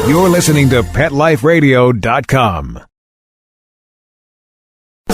You're listening to PetLifeRadio.com.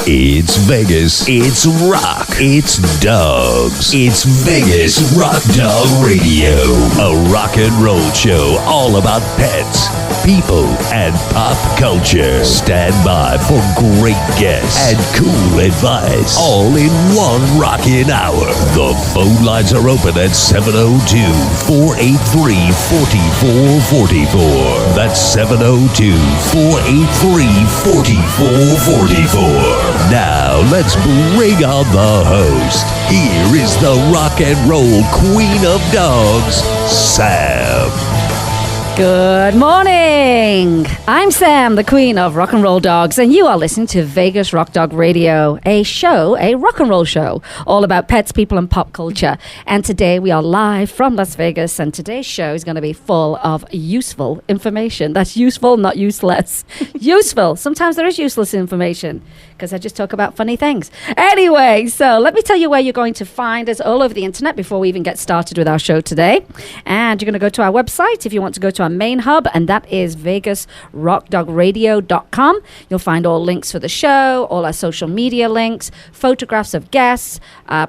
It's Vegas. It's rock. It's dogs. It's Vegas Rock Dog Radio. A rock and roll show all about pets, people, and pop culture. Stand by for great guests and cool advice. All in one rockin' hour. The phone lines are open at 702-483-4444. That's 702-483-4444. Now, let's bring on the host. Here is the rock and roll queen of dogs, Sam. Good morning. I'm Sam, the queen of rock and roll dogs, and you are listening to Vegas Rock Dog Radio, a rock and roll show, all about pets, people, and pop culture. And today we are live from Las Vegas, and today's show is going to be full of useful information. That's useful, not useless. Useful. Sometimes there is useless information, because I just talk about funny things. Anyway, so let me tell you where you're going to find us all over the internet before we even get started with our show today. And you're going to go to our website if you want to go to our main hub, and that is VegasRockDogRadio.com. You'll find all links for the show, all our social media links, photographs of guests,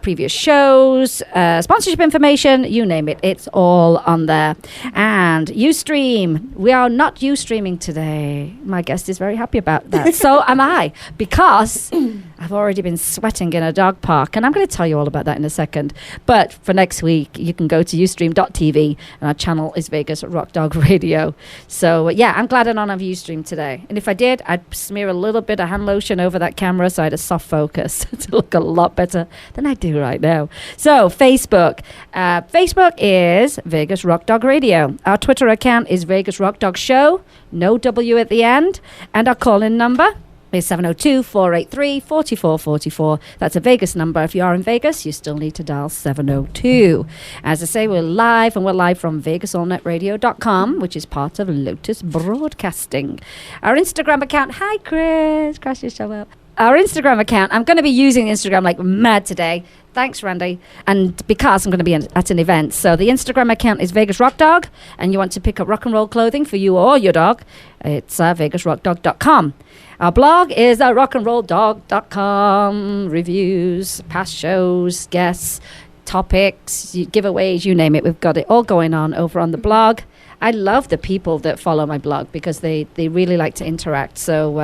previous shows, sponsorship information, you name it. It's all on there. And Ustream. We are not Ustreaming today. My guest is very happy about that. So am I, because I've already been sweating in a dog park, and I'm going to tell you all about that in a second. But for next week, you can go to Ustream.tv, and our channel is Vegas Rock Dog Radio. So, yeah, I'm glad I don't have Ustream today. And if I did, I'd smear a little bit of hand lotion over that camera so I had a soft focus to look a lot better than I do right now. So, Facebook. Facebook is Vegas Rock Dog Radio. Our Twitter account is Vegas Rock Dog Show, no W at the end. And our call-in number is 702-483-4444. That's a Vegas number. If you are in Vegas, you still need to dial 702. As I say, we're live, and we're live from VegasAllNetRadio.com, which is part of Lotus Broadcasting. Our Instagram account, hi Chris, crash your show up. Our Instagram account, I'm going to be using Instagram like mad today. Thanks, Randy. And because I'm going to be at an event. So the Instagram account is Vegas Rock Dog, and you want to pick up rock and roll clothing for you or your dog, it's VegasRockDog.com. Our blog is rockandrolldog.com. Reviews, past shows, guests, topics, giveaways, you name it. We've got it all going on over on the blog. I love the people that follow my blog because they really like to interact. So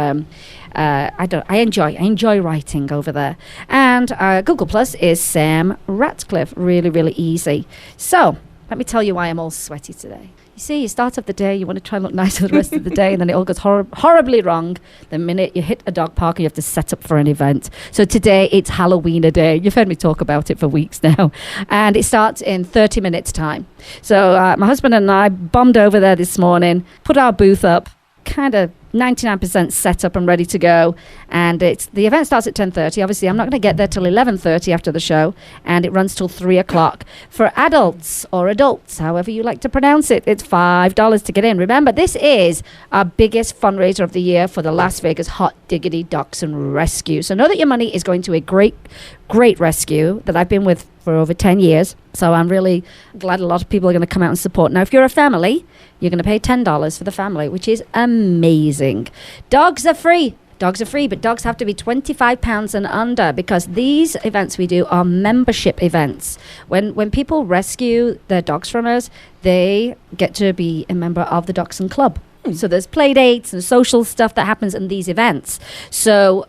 I enjoy writing over there. And Google Plus is Sam Ratcliffe. Really, really easy. So let me tell you why I'm all sweaty today. You see, you start off the day, you want to try and look nice for the rest of the day, and then it all goes horribly wrong the minute you hit a dog park and you have to set up for an event. So today, it's Halloween a day. You've heard me talk about it for weeks now. And it starts in 30 minutes' time. So my husband and I bombed over there this morning, put our booth up, kind of 99% set up and ready to go, and the event starts at 10:30. Obviously I'm not going to get there till 11:30 after the show, and it runs till 3 o'clock. For adults or adults, however you like to pronounce it, it's $5 to get in. Remember, this is our biggest fundraiser of the year for the Las Vegas Hot Diggity Dachshund Rescue. So know that your money is going to a great rescue that I've been with for over 10 years. So I'm really glad a lot of people are going to come out and support. Now, if you're a family, you're going to pay $10 for the family, which is amazing. Dogs are free. Dogs are free, but dogs have to be 25 pounds and under, because these events we do are membership events. When people rescue their dogs from us, they get to be a member of the Dachshund Club. So there's play dates and social stuff that happens in these events. So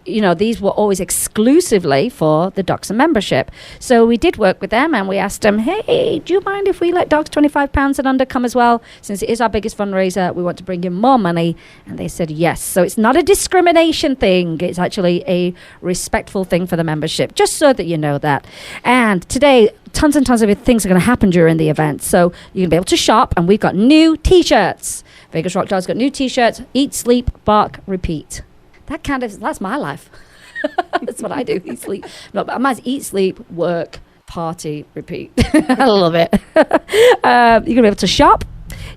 these were always exclusively for the Dachshund membership. So we did work with them, and we asked them, hey, do you mind if we let dogs 25 pounds and under come as well? Since it is our biggest fundraiser, we want to bring in more money. And they said yes. So it's not a discrimination thing. It's actually a respectful thing for the membership, just so that you know that. And today, tons and tons of things are going to happen during the event. So you're going to be able to shop, and we've got new T-shirts. Vegas Rock Dog's got new T-shirts. Eat, sleep, bark, repeat. That's my life. That's what I do. Eat, sleep. No, but mine's eat, sleep, work, party, repeat. I love it. You're going to be able to shop.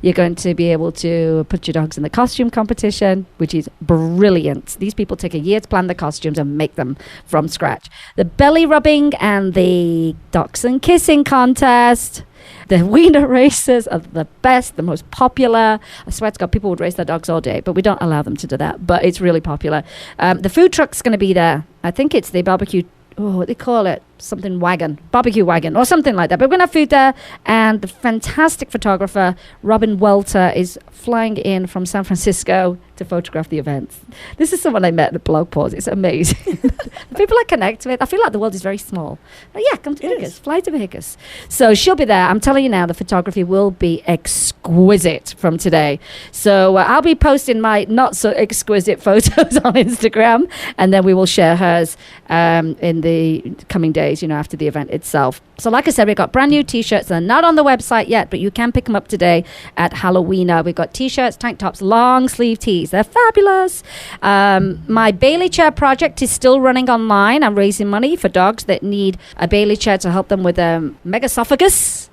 You're going to be able to put your dogs in the costume competition, which is brilliant. These people take a year to plan the costumes and make them from scratch. The belly rubbing and the dachshund kissing contest. The wiener races are the best, the most popular. I swear to God, people would race their dogs all day, but we don't allow them to do that. But it's really popular. The food truck's going to be there. I think it's the barbecue, what they call it, something wagon, barbecue wagon or something like that. But we're going to have food there. And the fantastic photographer, Robin Welter, is flying in from San Francisco to photograph the events. This is someone I met at the blog post. It's amazing. The people I connect with, I feel like the world is very small. But yeah, come to Vegas, fly to Vegas. So she'll be there. I'm telling you now, the photography will be exquisite from today. So I'll be posting my not so exquisite photos on Instagram, and then we will share hers in the coming days, after the event itself. So like I said, we've got brand new t-shirts. They're not on the website yet, but you can pick them up today at Halloween. We've got t-shirts, tank tops, long sleeve tees. They're fabulous. My Bailey chair project is still running online. I'm raising money for dogs that need a Bailey chair to help them with megasophagus.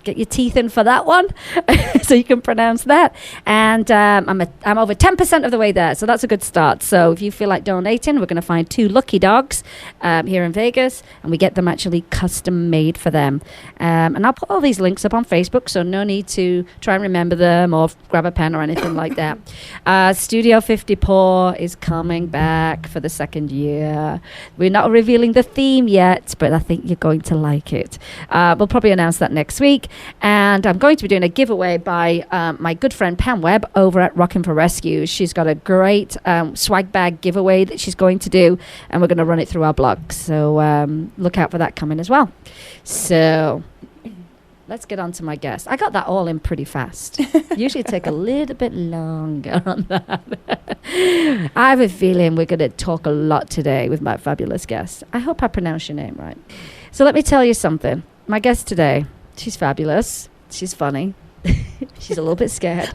Get your teeth in for that one, so you can pronounce that. And I'm over 10% of the way there, so that's a good start. So if you feel like donating, we're going to find 2 lucky dogs here in Vegas, and we get them actually custom made for them. And I'll put all these links up on Facebook, so no need to try and remember them or grab a pen or anything like that. Studio 54 is coming back for the 2nd year. We're not revealing the theme yet, but I think you're going to like it. We'll probably announce that next week. And I'm going to be doing a giveaway by my good friend Pam Webb over at Rockin' for Rescue. She's got a great swag bag giveaway that she's going to do, and we're going to run it through our blog. So look out for that coming as well. So let's get on to my guest. I got that all in pretty fast. Usually take a little bit longer on that. I have a feeling we're going to talk a lot today with my fabulous guest. I hope I pronounce your name right. So let me tell you something. My guest today, she's fabulous. She's funny. She's a little bit scared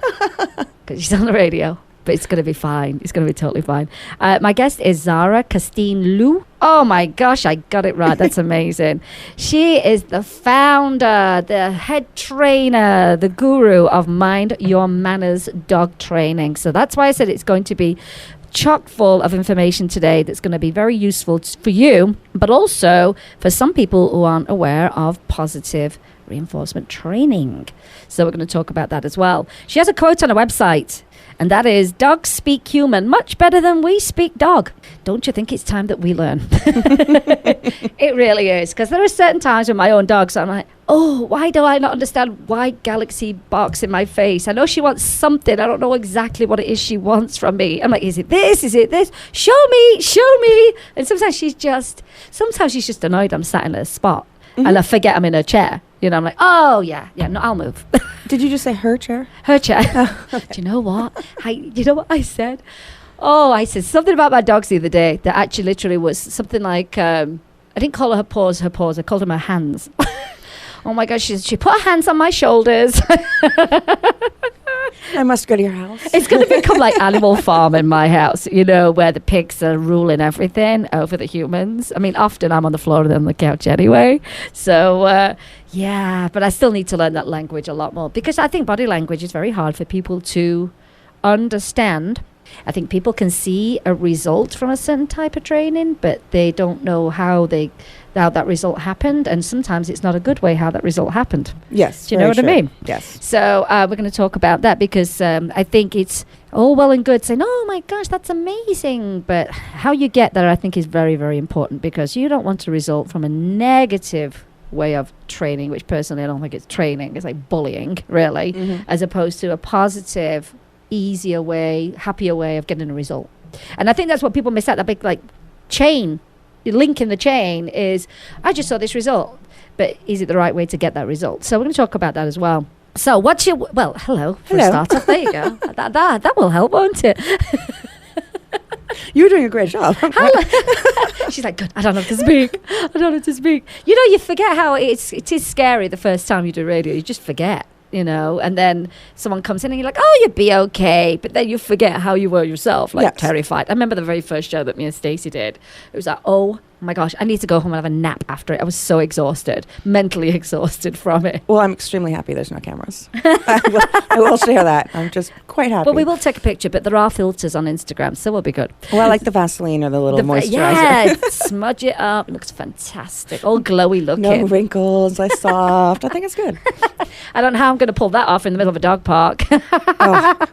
because she's on the radio, but it's going to be fine. It's going to be totally fine. My guest is Zara Castine-Luu. Oh my gosh, I got it right. That's amazing. She is the founder, the head trainer, the guru of Mind Your Manners dog training. So that's why I said it's going to be chock full of information today that's going to be very useful for you, but also for some people who aren't aware of positive reinforcement training. So we're going to talk about that as well. She has a quote on her website, and that is, "Dogs speak human much better than we speak dog." Don't you think it's time that we learn? It really is, because there are certain times with my own dogs I'm like, oh, why do I not understand why Galaxy barks in my face? I know she wants something. I don't know exactly what it is she wants from me. I'm like, is it this? Is it this? Show me. And sometimes she's just annoyed I'm sat in a spot. Mm-hmm. And I forget I'm in her chair. I'm like, oh, yeah, no, I'll move. Did you just say her chair? Her chair. Do you know what? You know what I said? Oh, I said something about my dogs the other day that actually literally was something like, I didn't call her paws. I called them her hands. Oh my gosh, she put her hands on my shoulders. I must go to your house. It's going to become like Animal Farm in my house, where the pigs are ruling everything over the humans. I mean, often I'm on the floor and on the couch anyway. So, yeah, but I still need to learn that language a lot more, because I think body language is very hard for people to understand. I think people can see a result from a certain type of training, but they don't know how that result happened, and sometimes it's not a good way how that result happened. Yes. Do you know what I mean? Yes. So we're going to talk about that, because I think it's all well and good saying, oh my gosh, that's amazing, but how you get there I think is very, very important, because you don't want to result from a negative way of training, which personally I don't think it's training. It's like bullying, really, as opposed to a positive, easier way, happier way of getting a result. And I think that's what people miss out. That big chain, link in the chain is, I just saw this result, but is it the right way to get that result? So we're going to talk about that as well. So what's your, hello. For a start off. There you go. that will help, won't it? You were doing a great job. She's like, good, I don't have to speak. You forget how it is scary the first time you do radio. You just forget. And then someone comes in and you're like, oh, you'll be okay. But then you forget how you were yourself, terrified. I remember the very first show that me and Stacey did. It was like, oh my gosh, I need to go home and have a nap after it. I was so exhausted, mentally exhausted from it. Well, I'm extremely happy there's no cameras. I will share that. I'm just quite happy. But we will take a picture, but there are filters on Instagram, so we'll be good. Well, I like the Vaseline or the little moisturizer. Yeah, smudge it up. It looks fantastic. All glowy looking. No wrinkles, like soft. I think it's good. I don't know how I'm going to pull that off in the middle of a dog park.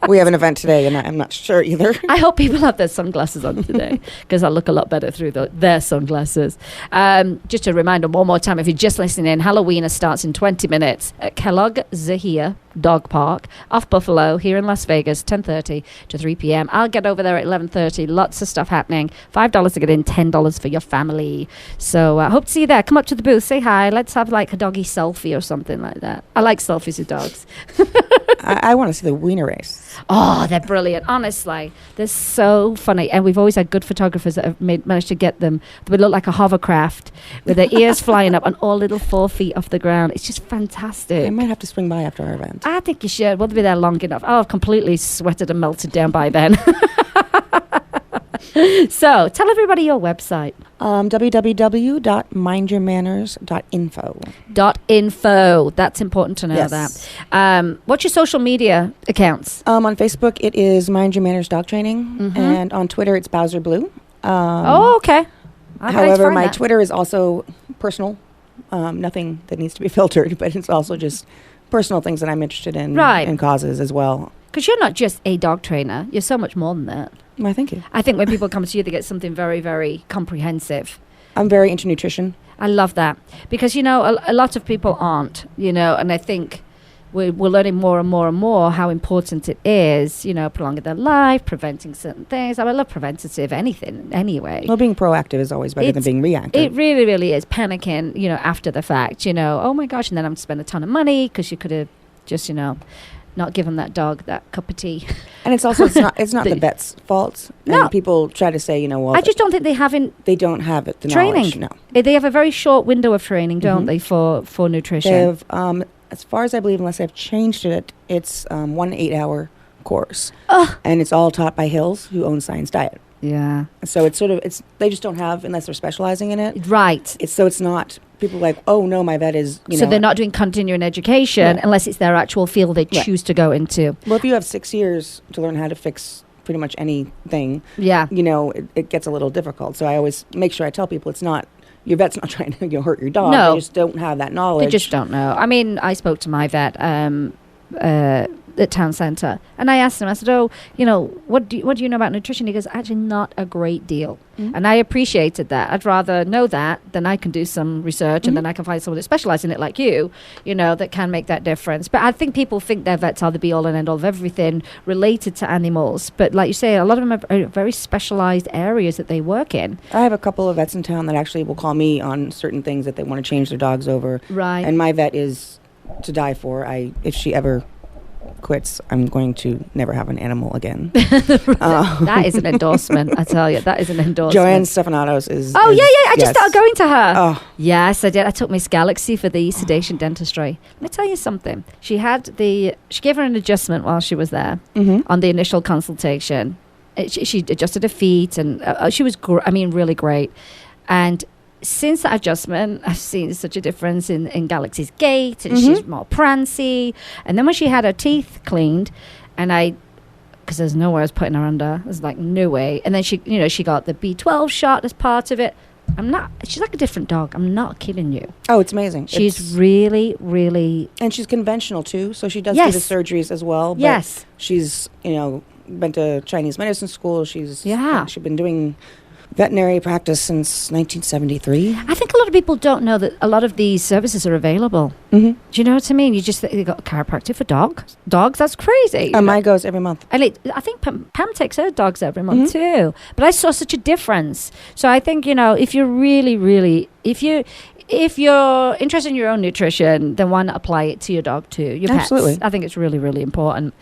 We have an event today, and I'm not sure either. I hope people have their sunglasses on today because I look a lot better through their sunglasses. Just a reminder one more time, if you're just listening in, Halloween starts in 20 minutes at Kellogg Zahia Dog Park off Buffalo here in Las Vegas, 10:30 to 3 p.m. I'll get over there at 11:30. Lots of stuff happening. $5 to get in, $10 for your family. So I hope to see you there. Come up to the booth, say hi. Let's have like a doggy selfie or something like that. I like selfies with dogs. I want to see the wiener race. Oh, they're brilliant. Honestly, they're so funny. And we've always had good photographers that have managed to get them. They would look like a hovercraft with their ears flying up and all little 4 feet off the ground. It's just fantastic. I might have to swing by after our event. I think you should. We'll be there long enough. I've completely sweated and melted down by then. So, tell everybody your website. www.mindyourmanners.info. .info. That's important to know Yes. that. What's your social media accounts? On Facebook, it is Mind Your Manners Dog Training. And on Twitter, it's Bowser Blue. Oh, okay. However, my Twitter is also personal. Nothing that needs to be filtered, but it's also just personal things that I'm interested in. Right. And causes as well. Because you're not just a dog trainer. You're so much more than that. Well, thank you. I think when people come to you, they get something very, very comprehensive. I'm very into nutrition. I love that. Because, you know, a lot of people aren't, you know, and I think we're learning more and more and more how important it is, you know, prolonging their life, preventing certain things. I love preventative anything anyway. Well, being proactive is always better than being reactive. It really, really is. Panicking, you know, after the fact, you know, oh my gosh, and then I'm to spend a ton of money because you could have just, you know, not given that dog that cup of tea. And it's also it's not the vet's fault. No. And people try to say, you know, well, I just don't think they don't have it. The training. knowledge. No. They have a very short window of training, don't they, for nutrition? They have, as far as I believe, unless I've changed it, it's 1 8-hour course, and it's all taught by Hills, who owns Science Diet. Yeah. So it's sort of they just don't have, unless they're specializing in it. Right. It's not. People are like, oh no, my vet is. So they're not doing continuing education unless it's their actual field they choose to go into. Well, if you have 6 years to learn how to fix pretty much anything, yeah, you know, it gets a little difficult. So I always make sure I tell people it's not. Your vet's not trying to hurt your dog. No. They just don't have that knowledge. They just don't know. I mean, I spoke to my vet at town centre, and I asked him. I said, "Oh, you know, what do you know about nutrition?" He goes, "Actually, not a great deal." And I appreciated that. I'd rather know that than I can do some research, and then I can find someone that specialises in it, like you know, that can make that difference. But I think people think their vets are the be all and end all of everything related to animals. But like you say, a lot of them are very specialised areas that they work in. I have a couple of vets in town that actually will call me on certain things that they want to change their dogs over. Right. And my vet is to die for. If she ever quits, I'm going to never have an animal again. That is an endorsement, I tell you. That is an endorsement. Joanne Stephanos is... Oh, yeah. I just started going to her. Oh. Yes, I did. I took Miss Galaxy for the sedation dentistry. Let me tell you something. She gave her an adjustment while she was there on the initial consultation. She adjusted her feet, and she was, really great. And since that adjustment, I've seen such a difference in Galaxy's gait, and she's more prancy. And then when she had her teeth cleaned, and because there's nowhere I was putting her under, there's like no way. And then she got the B12 shot as part of it. She's like a different dog. I'm not kidding you. Oh, it's amazing. She's really, really... And she's conventional, too, so she does do the surgeries as well. But yes. She's, been to Chinese medicine school. She's been doing veterinary practice since 1973. I think a lot of people don't know that a lot of these services are available. Do you know what I mean? You just think they got a chiropractor for dogs. That's crazy. Mine goes every month. And I think Pam takes her dogs every month too. But I saw such a difference. So I think, if you're really, really, if you're interested in your own nutrition, then why not apply it to your dog too? Your pets. Absolutely. I think it's really, really important.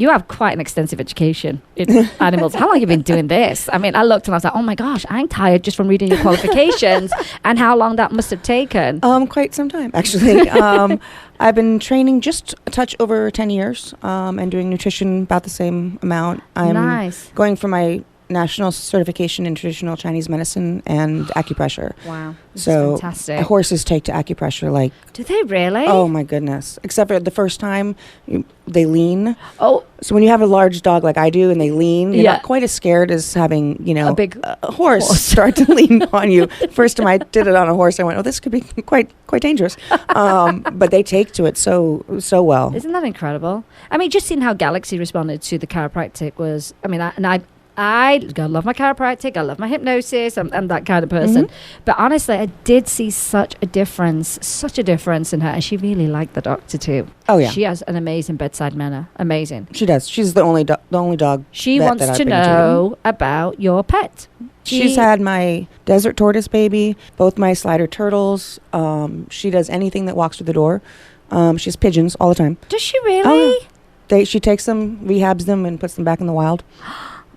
You have quite an extensive education in animals. How long have you been doing this? I mean, I looked and I was like, oh my gosh, I'm tired just from reading your qualifications and how long that must have taken. Quite some time, actually. I've been training just a touch over 10 years and doing nutrition about the same amount. I'm nice. going for my national certification in traditional Chinese medicine and acupressure. Wow. So fantastic. horses take to acupressure like, Do they really? oh my goodness. Except for the first time they lean. Oh, So when you have a large dog like I do and they lean, you're Yeah. not quite as scared as having, A big a horse start to lean on you. First time I did it on a horse, I went, oh, this could be quite dangerous. But they take to it so well. isn't that incredible? I mean, just seeing how Galaxy responded to the chiropractic was, I mean, I love my chiropractic. I love my hypnosis. I'm that kind of person. Mm-hmm. But honestly, I did see such a difference in her. And she really liked the doctor too. Oh, yeah. She has an amazing bedside manner. Amazing. She does. She's the only dog. She that wants I've to been know about your pet. She's had my desert tortoise baby, both my slider turtles. She does anything that walks through the door. She has pigeons all the time. Does she really? Oh, yeah. She takes them, rehabs them, and puts them back in the wild.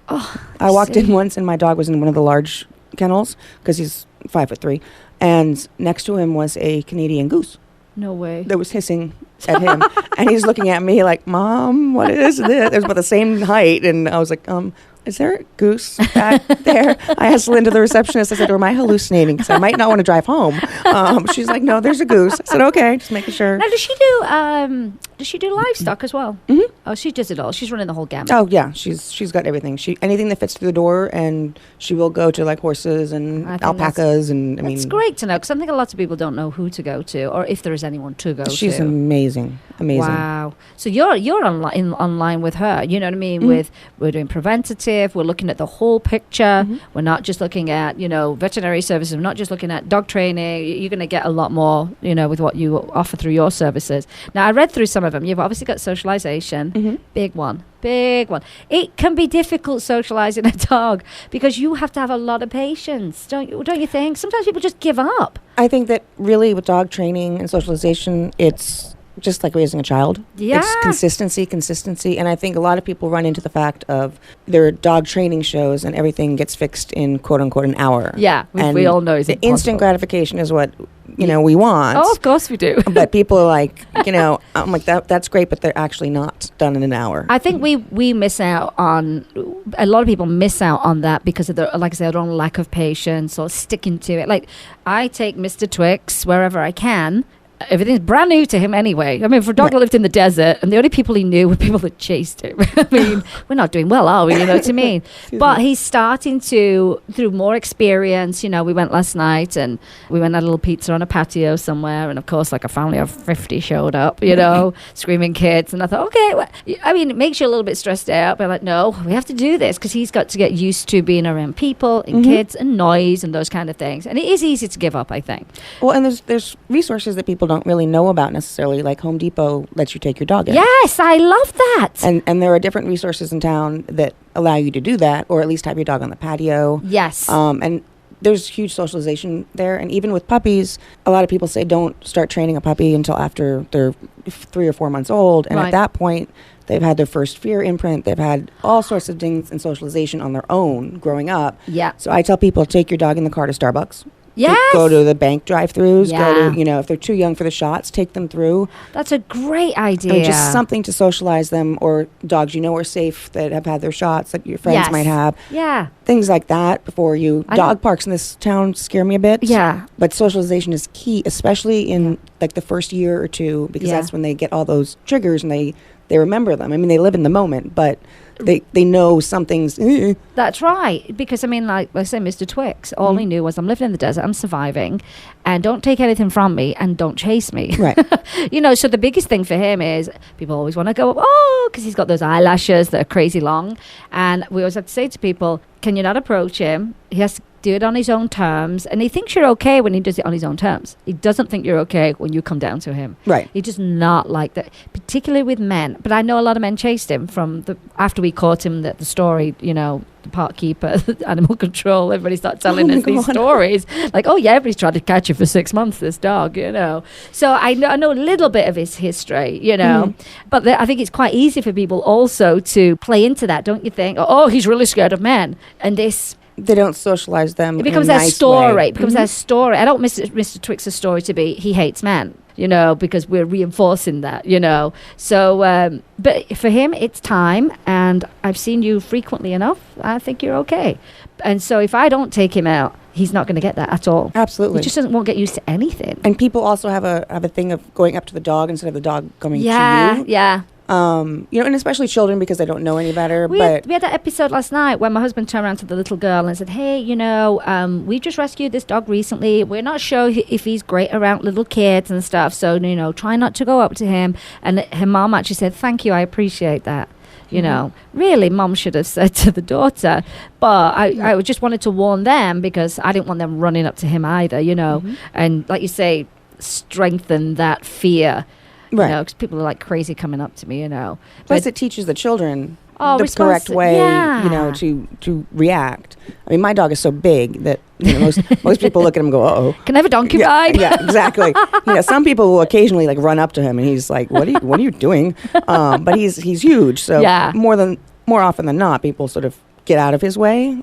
I walked in once, and my dog was in one of the large kennels because he's 5'3", and next to him was a Canadian goose No way. that was hissing at him, and he's looking at me like, "Mom, what is this?" It was about the same height, and I was like, Is there a goose back there? I asked Linda, the receptionist. I said, "Am I hallucinating? Because I might not want to drive home." She's like, "No, there's a goose." I said, "Okay, just making sure." Now, does she do livestock as well? Mm-hmm. Oh, she does it all. She's running the whole gamut. Oh yeah, she's got everything. Anything that fits through the door, and she will go to like horses and I think alpacas, and I mean, It's great to know because I think a lot of people don't know who to go to or if there is anyone to go to. she's amazing. Wow. So you're online with her. You know what I mean? Mm-hmm. We're doing preventative. We're looking at the whole picture. Mm-hmm. We're not just looking at veterinary services. We're not just looking at dog training. You're going to get a lot more with what you offer through your services. Now I read through some of them. You've obviously got socialization. Mm-hmm. Big one. It can be difficult socializing a dog because you have to have a lot of patience, don't you think? Sometimes people just give up. I think that really with dog training and socialization, it's just like raising a child. Yeah. It's consistency. And I think a lot of people run into the fact of their dog training shows and everything gets fixed in quote unquote an hour. Yeah, And we all know it's the impossible. instant gratification is what we want. Oh, of course we do. But people are like, I'm like, that's great, but they're actually not done in an hour. I think we miss out on, a lot of people miss out on that because of their, like I said, their own lack of patience or sticking to it. Like I take Mr. Twix wherever I can. Everything's brand new to him anyway. I mean, for a dog that lived in the desert, and the only people he knew were people that chased him. I mean, we're not doing well, are we? You know what I mean? But he's starting to, through more experience, we went last night and we went at a little pizza on a patio somewhere. And of course, like a family of 50 showed up, screaming kids. And I thought, okay, it makes you a little bit stressed out. But like, no, we have to do this because he's got to get used to being around people and kids and noise and those kind of things. And it is easy to give up, I think. Well, and there's resources that people don't really know about necessarily, like Home Depot lets you take your dog in. Yes, I love that. And there are different resources in town that allow you to do that, or at least have your dog on the patio. Yes. And there's huge socialization there. And even with puppies, a lot of people say don't start training a puppy until after they're 3 or 4 months old. And at that point, they've had their first fear imprint. They've had all sorts of things in socialization on their own growing up. Yeah. So I tell people, take your dog in the car to Starbucks. Yes. Go to the bank drive-thrus. Yeah. Go to, if they're too young for the shots, take them through. That's a great idea. I mean, just something to socialize them, or dogs are safe that have had their shots that your friends might have. Yeah. Things like that before you. Dog parks in this town scare me a bit. Yeah. But socialization is key, especially in like the first year or two, because that's when they get all those triggers and they remember them. I mean, they live in the moment, but they know something's... That's right. Because, like I say, Mr. Twix, all he knew was I'm living in the desert, I'm surviving, and don't take anything from me, and don't chase me. Right. So the biggest thing for him is people always want to go, because he's got those eyelashes that are crazy long. And we always have to say to people, can you not approach him? He has to do it on his own terms. And he thinks you're okay when he does it on his own terms. He doesn't think you're okay when you come down to him. Right. He just not like that, particularly with men. But I know a lot of men chased him after we caught him, the story, the park keeper, animal control, everybody started telling us these stories. Like, oh yeah, everybody's tried to catch him for 6 months, this dog, So I know a little bit of his history, But I think it's quite easy for people also to play into that, don't you think? Oh, he's really scared of men. And they don't socialize them. It becomes in a their nice story. way. It becomes their story. I don't want Mr. Twix's story to be he hates men, because we're reinforcing that, So, but for him, it's time. And and I've seen you frequently enough. I think you're okay. And so if I don't take him out, he's not going to get that at all. Absolutely. He just won't get used to anything. And people also have a thing of going up to the dog instead of the dog coming to you. Yeah. And especially children because they don't know any better. We had that episode last night where my husband turned around to the little girl and said, hey, we just rescued this dog recently. We're not sure if he's great around little kids and stuff. So, try not to go up to him. And her mom actually said, thank you. I appreciate that. Really, mom should have said to the daughter. But I just wanted to warn them because I didn't want them running up to him either, And like you say, strengthen that fear. Right. Because people are like crazy coming up to me, Plus, it teaches the children the responsi- correct way, yeah. to react. I mean, my dog is so big that most people look at him and go, "Uh-oh, can I have a donkey ride?" Yeah, exactly. Some people will occasionally like run up to him, and he's like, "What are you doing?" But he's huge, so more often than not, people sort of get out of his way,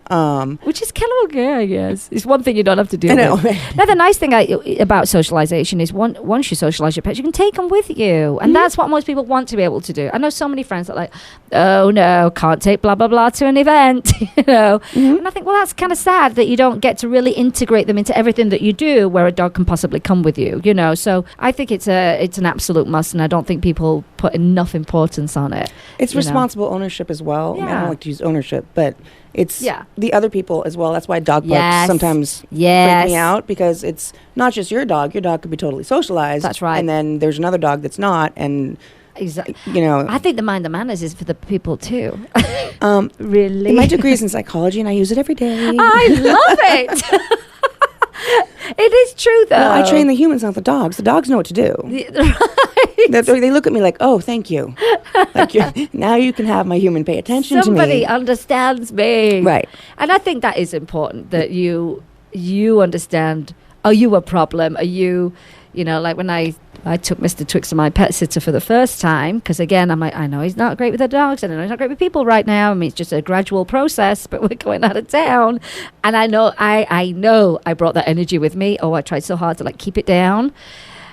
which is kind of okay, I guess. It's one thing you don't have to do. I know. Now, the nice thing about socialization is once you socialize your pets, you can take them with you, and that's what most people want to be able to do. I know so many friends that are like, oh no, can't take blah blah blah to an event, And I think, well, that's kind of sad that you don't get to really integrate them into everything that you do, where a dog can possibly come with you, So I think it's an absolute must, and I don't think people put enough importance on it. It's responsible ownership as well. Yeah. I mean, I don't like to use ownership, but it's the other people as well. That's why dog barks sometimes freak me out, because it's not just your dog. Your dog could be totally socialized. That's right. And then there's another dog that's not, and exactly. I think the mind the manners is for the people too. Really? My degree is in psychology, and I use it every day. I love it. It is true, though. Well, I train the humans, not the dogs. The dogs know what to do. Right. They look at me like, oh, thank you. Now you can have my human pay attention to me. Somebody understands me. Right. And I think that is important, that you understand, are you a problem? Are you, like when I took Mr. Twix to my pet sitter for the first time, because again, I'm like, I know he's not great with the dogs, and I know he's not great with people right now. I mean, it's just a gradual process, but we're going out of town. And I know I brought that energy with me. Oh, I tried so hard to keep it down.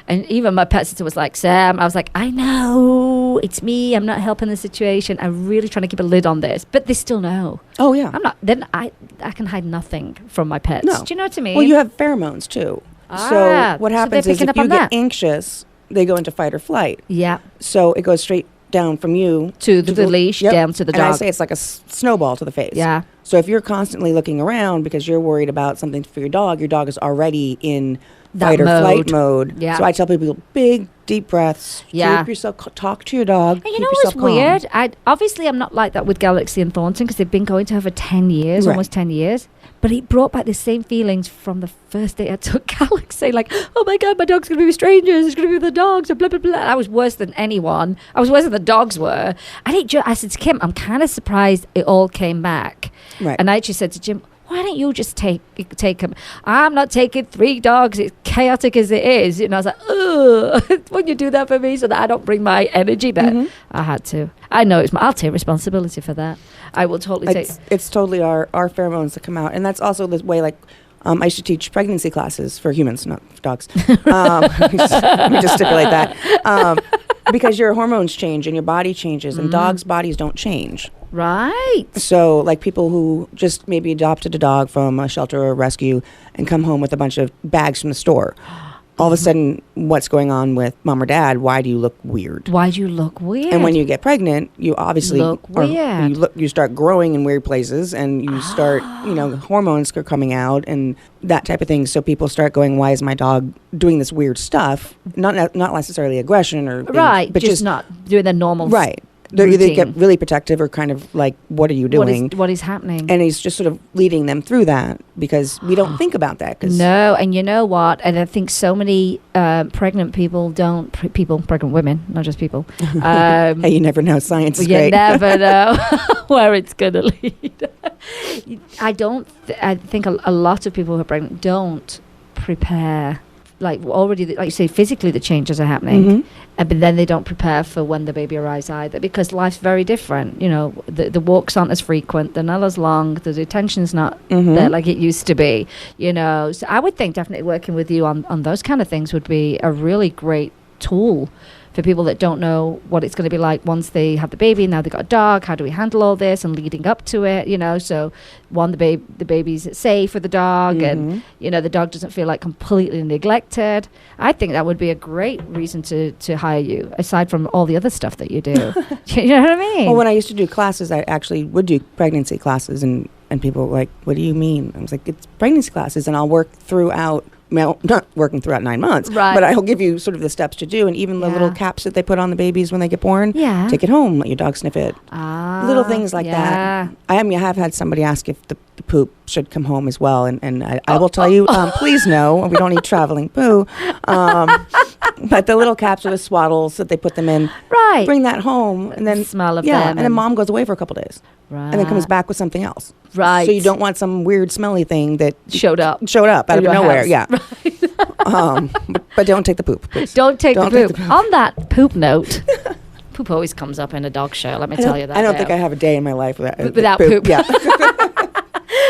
And even my pet sitter was like, Sam, I was like, I know, it's me. I'm not helping the situation. I'm really trying to keep a lid on this. But they still know. Oh, yeah. I'm not, then I can hide nothing from my pets. No. Do you know what I mean? Well, you have pheromones, too. So what happens is if you get anxious, they go into fight or flight. Yeah. So it goes straight down from you. To the leash, down to the dog. And I say it's like a snowball to the face. Yeah. So if you're constantly looking around because you're worried about something for your dog is already in fight or flight mode. Yeah. So I tell people, big, deep breaths. Keep yourself, talk to your dog. And you know what's weird? Obviously, I'm not like that with Galaxy and Thornton because they've been going to her for 10 years, almost 10 years. But it brought back the same feelings from the first day I took Galaxy. Like, oh my God, my dog's going to be with strangers. It's going to be with the dogs. And blah, blah, blah. I was worse than anyone. I was worse than the dogs were. I said to Kim, I'm kind of surprised it all came back. Right. And I just said to Jim, why don't you just take him? I'm not taking 3 dogs. It's chaotic as it is. I was like, ugh, when you do that for me so that I don't bring my energy back. I had to. I know I'll take responsibility for that. I will totally take. It's totally our pheromones that come out. And that's also the way, I used to teach pregnancy classes for humans, not for dogs. Let me just stipulate that. Because your hormones change and your body changes, and dogs' bodies don't change. Right. So, people who just maybe adopted a dog from a shelter or a rescue and come home with a bunch of bags from the store, all of a sudden, what's going on with mom or dad? Why do you look weird? Why do you look weird? And when you get pregnant, you obviously look weird. You start growing in weird places, and you start, hormones are coming out and that type of thing. So people start going, "Why is my dog doing this weird stuff?" Not necessarily aggression or things, right, but just not doing the normal right. They either get really protective or kind of like, what are you doing? What is happening? And he's just sort of leading them through that because we don't think about that. No, and you know what? And I think so many pregnant people don't, pregnant women, not just people. Hey, you never know. Science is great. You never know where it's going to lead. I think a lot of people who are pregnant don't prepare. Already, like you say, physically the changes are happening, but then they don't prepare for when the baby arrives either, because life's very different. The walks aren't as frequent, they're not as long, the attention's not there like it used to be. So I would think definitely working with you on those kind of things would be a really great tool for people that don't know what it's going to be like once they have the baby. Now they've got a dog. How do we handle all this and leading up to it? So the baby's safe for the dog, and the dog doesn't feel like completely neglected. I think that would be a great reason to hire you, aside from all the other stuff that you do. You know what I mean? Well, when I used to do classes, I actually would do pregnancy classes, and people were like, what do you mean? I was like, it's pregnancy classes, and I'll work throughout. Well, not working throughout 9 months, but I'll give you sort of the steps to do, and even the little caps that they put on the babies when they get born. Yeah. Take it home, let your dog sniff it. Little things like that. I have had somebody ask if the poop should come home as well, and I will tell you, please no, we don't need traveling poo. But the little caps or the swaddles that they put them in, bring that home, and then smell of them, and then mom goes away for a couple days, and then comes back with something else. Right. So you don't want some weird smelly thing that showed up out of nowhere. House. Yeah. But don't take the poop. Please. Don't take the poop. On that poop note, poop always comes up in a dog show. Let me tell you that. I don't think I have a day in my life without poop. Yeah.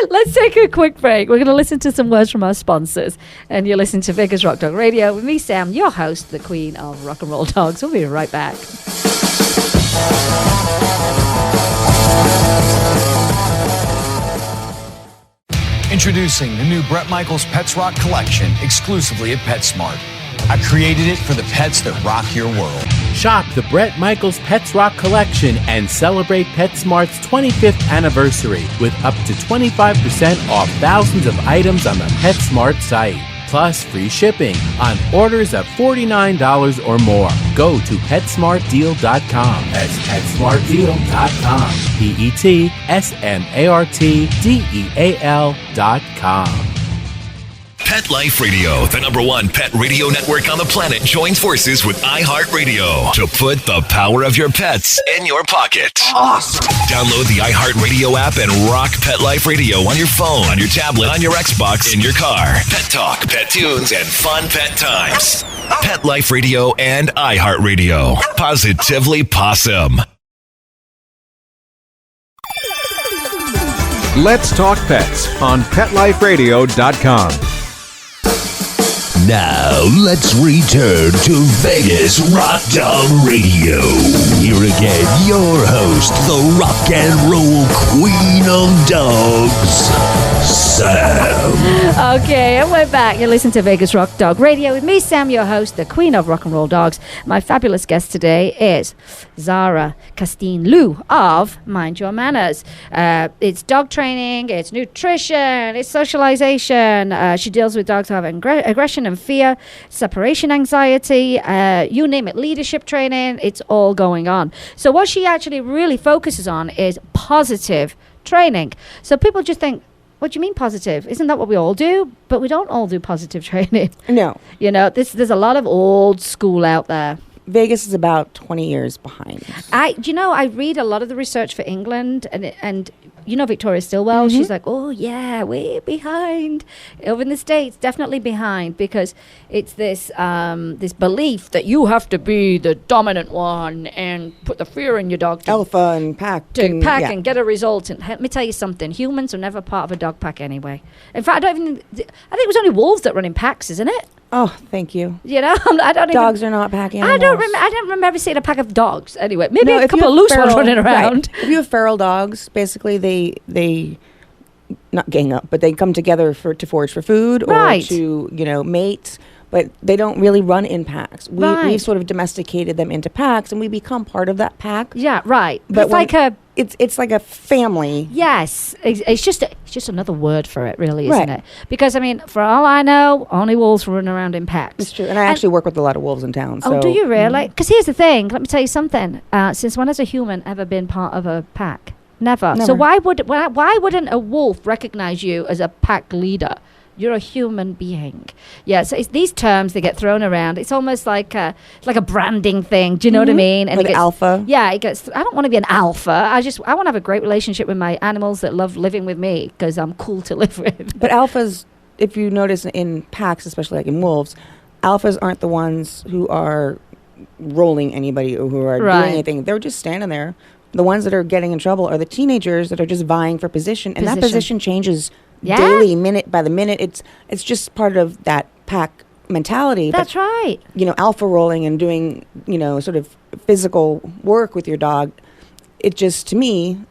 Let's take a quick break. We're going to listen to some words from our sponsors. And you're listening to Vegas Rock Dog Radio with me, Sam, your host, the queen of rock and roll dogs. We'll be right back. Introducing the new Bret Michaels Pets Rock collection exclusively at PetSmart. I created it for the pets that rock your world. Shop the Bret Michaels Pets Rock collection and celebrate PetSmart's 25th anniversary with up to 25% off thousands of items on the PetSmart site. Plus free shipping on orders of $49 or more. Go to PetSmartDeal.com. That's PetSmartDeal.com. PetSmartDeal.com. Pet Life Radio, the #1 pet radio network on the planet, joins forces with iHeartRadio to put the power of your pets in your pocket. Awesome. Download the iHeartRadio app and rock Pet Life Radio on your phone, on your tablet, on your Xbox, in your car. Pet talk, pet tunes, and fun pet times. Pet Life Radio and iHeartRadio. Positively Possum. Let's Talk Pets on PetLifeRadio.com. Now, let's return to Vegas Rock Dog Radio. Here again, your host, the rock and roll queen of dogs, Sam. Okay, and we're back. You're listening to Vegas Rock Dog Radio with me, Sam, your host, the queen of rock and roll dogs. My fabulous guest today is Zara Castine-Luu of Mind Your Manners. It's dog training, it's nutrition, it's socialization. She deals with dogs who have aggression and fear, separation anxiety, you name it, leadership training. It's all going on. So what she actually really focuses on is positive training. So people just think, what do you mean positive? Isn't that what we all do? But we don't all do positive training. No. There's a lot of old school out there. Vegas is about 20 years behind. I read a lot of the research for England, and Victoria Stilwell, she's like, oh yeah, we're behind. Over in the States, definitely behind, because it's this belief that you have to be the dominant one and put the fear in your dog. Alpha and pack. And get a result. And let me tell you something, humans are never part of a dog pack anyway. In fact, I think it was only wolves that run in packs, isn't it? Oh, thank you. Dogs are not pack I animals. don't remember seeing a pack of dogs. Anyway, maybe a couple of loose ones running around. Right. If you have feral dogs, basically they not gang up, but they come together to forage for food or to mate. But they don't really run in packs. We've sort of domesticated them into packs, and we become part of that pack. Yeah, right. But it's like a family. Yes, it's just another word for it, really, isn't it? Because for all I know, only wolves run around in packs. It's true, and I actually work with a lot of wolves in town. So. Oh, do you really? Because here's the thing. Let me tell you something. Since when has a human ever been part of a pack? Never. So why wouldn't a wolf recognize you as a pack leader? You're a human being. Yeah, so it's these terms, they get thrown around. It's almost like a branding thing. Do you know what I mean? And like alpha. Yeah, I don't want to be an alpha. I want to have a great relationship with my animals that love living with me because I'm cool to live with. But alphas, if you notice in packs, especially like in wolves, alphas aren't the ones who are rolling anybody or who are doing anything. They're just standing there. The ones that are getting in trouble are the teenagers that are just vying for position. And that position changes daily, minute by the minute. It's just part of that pack mentality. That's but, right. Alpha rolling and doing, sort of physical work with your dog, it just, to me,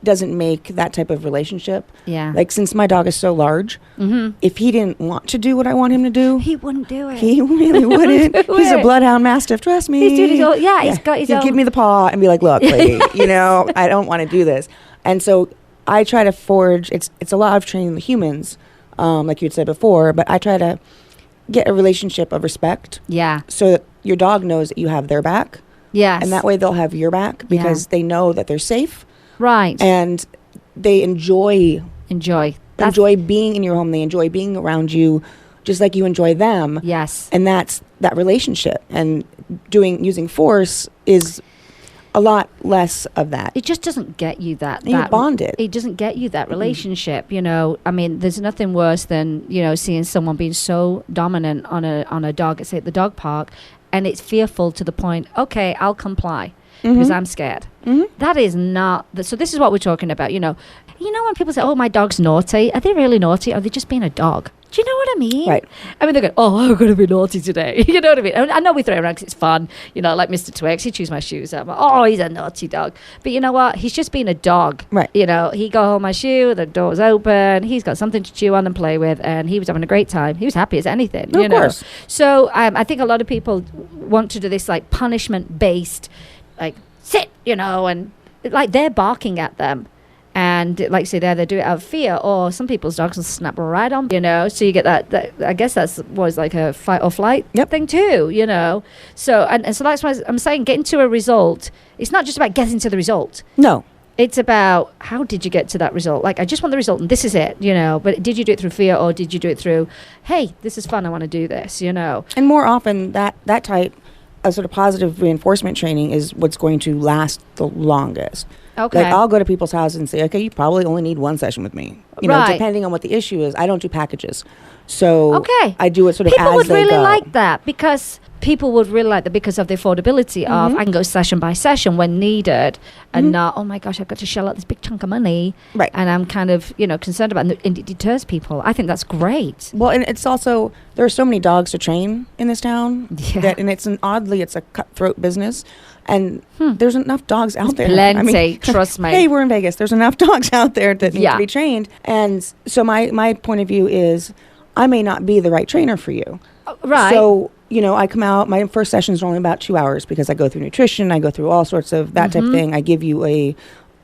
doesn't make that type of relationship. Yeah. Like, since my dog is so large, if he didn't want to do what I want him to do, He wouldn't do it. he really wouldn't. He's a bloodhound mastiff, trust me. He's doing his own, he's got his He'd own. give me the paw and be like, look, lady, I don't want to do this. And so I try to forge, it's a lot of training the humans, like you had said before, but I try to get a relationship of respect. Yeah. So that your dog knows that you have their back. Yes. And that way they'll have your back because they know that they're safe. Right. And they enjoy being in your home. They enjoy being around you just like you enjoy them. Yes. And that's that relationship. And using force is a lot less of that. It just doesn't get you that. And you're bonded. It doesn't get you that relationship. I mean, there's nothing worse than seeing someone being so dominant on a dog, say at the dog park, and it's fearful to the point. Okay, I'll comply because I'm scared. That is not. So this is what we're talking about. When people say, "Oh, my dog's naughty," are they really naughty? Or are they just being a dog? Do you know what I mean? Right. I mean, they go, "Oh, I'm going to be naughty today." You know what I mean? I know we throw it around because it's fun. Like Mr. Twix, he chews my shoes up. Oh, he's a naughty dog. But you know what? He's just being a dog. Right. He got hold my shoe, the door was open, he's got something to chew on and play with, and he was having a great time. He was happy as anything. Of course. So I think a lot of people want to do this like punishment-based, like sit, and like they're barking at them. And like you say there, they do it out of fear, or some people's dogs will snap right on, so you get that I guess that's was like a fight or flight thing too, So, and so that's why I'm saying getting to a result, it's not just about getting to the result. No. It's about how did you get to that result? Like, I just want the result and this is it, but did you do it through fear or did you do it through, hey, this is fun, I want to do this, And more often that type of sort of positive reinforcement training is what's going to last the longest. Okay. Like, I'll go to people's houses and say, okay, you probably only need one session with me. Depending on what the issue is. I don't do packages. So I do it sort of people as would they really go. like that because people would really like that because of the affordability of I can go session by session when needed and not, oh my gosh, I've got to shell out this big chunk of money. Right. And I'm kind of, concerned about it, and it deters people. I think that's great. Well, and it's also, there are so many dogs to train in this town. Yeah. And it's a cutthroat business. And there's enough dogs out there. Plenty, trust me. Hey, we're in Vegas. There's enough dogs out there that need to be trained. And so my point of view is I may not be the right trainer for you. Right. So, I come out, my first sessions are only about 2 hours because I go through nutrition, I go through all sorts of that type of thing. I give you a